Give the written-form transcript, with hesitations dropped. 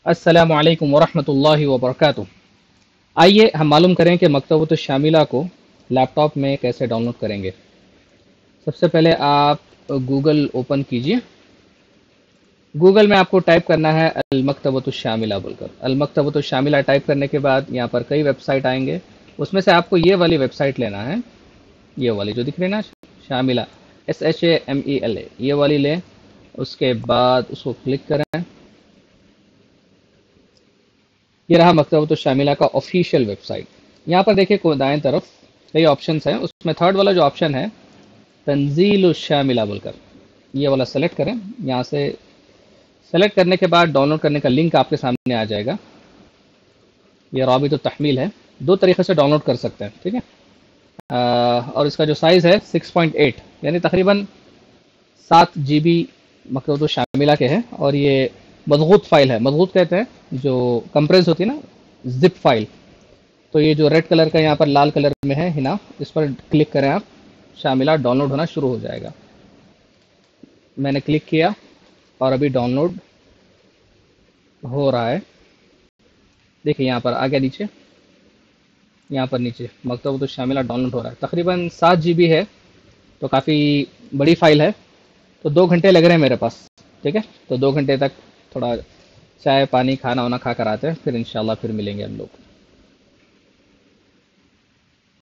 अस्सलामु अलैकुम वरहमतुल्लाहि वबरकातुह। आइए हम मालूम करें कि मकतबतुश शामिला को लैपटॉप में कैसे डाउनलोड करेंगे। सबसे पहले आप गूगल ओपन कीजिए। गूगल में आपको टाइप करना है अल मकतबतुश शामिला बोलकर। अल मकतबतुश शामिला टाइप करने के बाद यहाँ पर कई वेबसाइट आएंगे, उसमें से आपको ये वाली वेबसाइट लेना है। ये वाली जो दिख रही है ना, शामिला, SHAMELA, ये वाली लें। उसके बाद उसको क्लिक करें। ये रहा मकतबतुश शामिला का ऑफिशियल वेबसाइट। यहाँ पर देखिए दाएं तरफ कई ऑप्शंस हैं, उसमें थर्ड वाला जो ऑप्शन है तंजीलुश शामिला बोलकर, ये वाला सेलेक्ट करें। यहाँ से सेलेक्ट करने के बाद डाउनलोड करने का लिंक आपके सामने आ जाएगा। ये राबित तहमील है, दो तरीके से डाउनलोड कर सकते हैं, ठीक है। और इसका जो साइज़ है 6.8 यानी तकरीबन 7 GB मकतबतुश शामिला के है। और ये मज़गूत फाइल है, मज़गूत कहते हैं जो कंप्रेस होती है ना, जिप फाइल। तो ये जो रेड कलर का यहाँ पर लाल कलर में है हिना, इस पर क्लिक करें आप, शामिला डाउनलोड होना शुरू हो जाएगा। मैंने क्लिक किया और अभी डाउनलोड हो रहा है। देखिए यहाँ पर आ गया नीचे, यहाँ पर नीचे मकतबतुश शामिला डाउनलोड हो रहा है। तकरीबन 7 GB है, तो काफ़ी बड़ी फाइल है। तो 2 घंटे लग रहे हैं मेरे पास, ठीक है। तो 2 घंटे तक थोड़ा चाय पानी खाना वाना खा कर आते हैं, फिर इंशाल्लाह फिर मिलेंगे हम लोग।